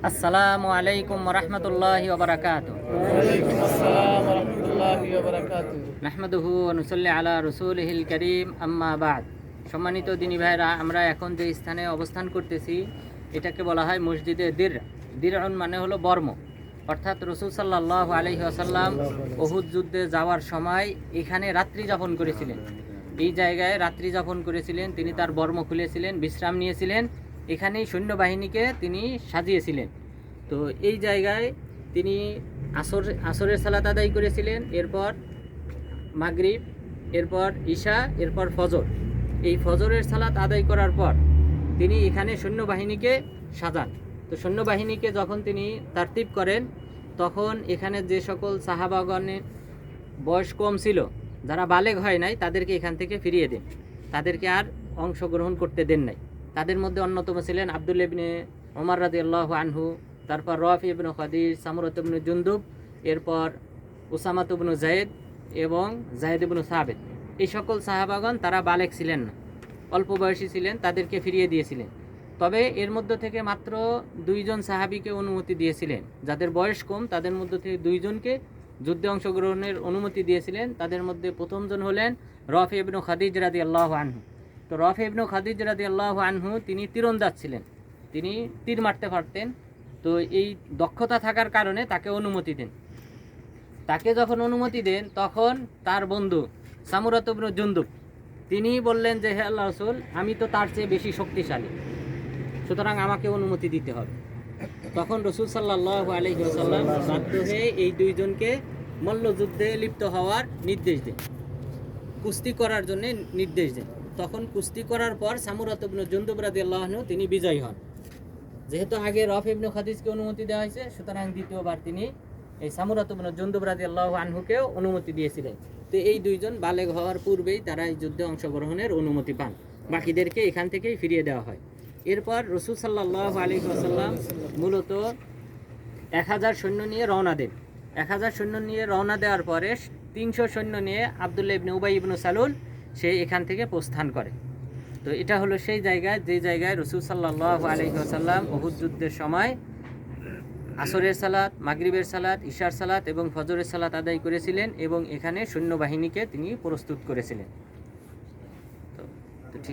আসসালামু আলাইকুম ওয়া রাহমাতুল্লাহি ওয়া বারাকাতুহু। ওয়ালাইকুম আসসালাম ওয়া রাহমাতুল্লাহি ওয়া বারাকাতুহু। নাহমাদুহু ওয়া নুসাল্লি আলা রাসূলিহিল কারীম, আম্মা বা'দ। সম্মানিত দিনী ভাইরা, আমরা এখন যে স্থানে অবস্থান করতেছি এটাকে বলা হয় মসজিদে দিরউন মানে হলো বর্ম। অর্থাৎ রাসূল সাল্লাল্লাহু আলাইহি ওয়াসাল্লাম উহুদ যুদ্ধে যাওয়ার সময় এখানে রাত্রি যাপন করেছিলেন। এই জায়গায় রাত্রি যাপন করেছিলেন, তিনি তার বর্ম খুলেছিলেন, বিশ্রাম নিয়েছিলেন, এখানেই সৈন্যবাহিনীকে তিনি সাজিয়েছিলেন। তো এই জায়গায় তিনি আসরের সালাত আদায় করেছিলেন, এরপর মাগরিব, এরপর ঈশা, এরপর ফজর। এই ফজরের সালাত আদায় করার পর তিনি এখানে সৈন্যবাহিনীকে সাজান। তো সৈন্যবাহিনীকে যখন তিনি তারতিব করেন, তখন এখানে যে সকল সাহাবাগণের বয়স কম ছিল, যারা বালেগ হয় নাই, তাদেরকে এখান থেকে ফিরিয়ে দেন, তাদেরকে আর অংশগ্রহণ করতে দেন নাই। তাদের মধ্যে অন্যতম ছিলেন আব্দুল্লাহ ইবনে ওমর রাদিয়াল্লাহু আনহু, তারপর রাফি ইবনে খাদিজ, সামুরাত ইবনে জুনদুব, এরপর উসামাত ইবনে যায়েদ এবং যায়েদ ইবনে সাবিত। এই সকল সাহাবাগণ তারা বালেগ ছিলেন না, অল্প বয়সী ছিলেন, তাদেরকে ফিরিয়ে দিয়েছিলেন। তবে এর মধ্য থেকে মাত্র 2 জন সাহাবীকে অনুমতি দিয়েছিলেন, যাদের বয়স কম, তাদের মধ্য থেকে 2 জনকে যুদ্ধে অংশগ্রহণের অনুমতি দিয়েছিলেন। তাদের মধ্যে প্রথমজন হলেন রাফি ইবনে খাদিজ রাদিয়াল্লাহু আনহু। তো রাফি ইবনে খাদিজ রাদিয়াল্লাহু আনহু তিনি তীরন্দাজ ছিলেন, তিনি তীর মারতে পারতেন। তো এই দক্ষতা থাকার কারণে তাকে অনুমতি দেন। তাকে যখন অনুমতি দেন, তখন তার বন্ধু সামুরাত ইবনে জুনদুব তিনি বললেন যে, হে আল্লাহর রাসূল, আমি তো তার চেয়ে বেশি শক্তিশালী, সুতরাং আমাকে অনুমতি দিতে হবে। তখন রাসূল সাল্লাল্লাহু আলাইহি ওয়াসাল্লাম বাধ্য হয়ে এই 2 জনকে মল্লযুদ্ধে লিপ্ত হওয়ার নির্দেশ দেন, কুস্তি করার জন্য নির্দেশ দেন। তখন কুস্তি করার পর সামুরাত ইবনে জুনদুব রাদিয়াল্লাহু আনহু তিনি বিজয়ী হন। যেহেতু আগে রাফি ইবনে খাদিজকে অনুমতি দেওয়া হয়েছে, সুতরাং দ্বিতীয়বার তিনি এই সামুরাত ইবনে জুনদুব রাদিয়াল্লাহু আনহুকেও অনুমতি দিয়েছিলেন। তো এই 2 জন বালেগ হওয়ার পূর্বেই তারা এই যুদ্ধে অংশগ্রহণের অনুমতি পান, বাকিদেরকে এখান থেকেই ফিরিয়ে দেওয়া হয়। এরপর রাসূল সাল্লাল্লাহু আলাইহি ওয়াসাল্লাম মূলত 1000 সৈন্য নিয়ে রওনা দেন। 1000 সৈন্য নিয়ে রওনা দেওয়ার পরে 300 সৈন্য নিয়ে আব্দুল্লাহ ইবনে উবাই ইবনে সালুল সে এখান থেকে প্রস্থান করে। তো এটা হলো সেই জায়গায়, যে জায়গায় রাসূল সাল্লাল্লাহু আলাইহি ওয়াসাল্লাম উহুদ যুদ্ধের সময় আসরের সালাত, মাগরিবের সালাত, ঈশার সালাত এবং ফজরের সালাত আদায় করেছিলেন, এবং এখানে সৈন্যবাহিনীকে তিনি প্রস্তুত করেছিলেন। তো ঠিক আছে।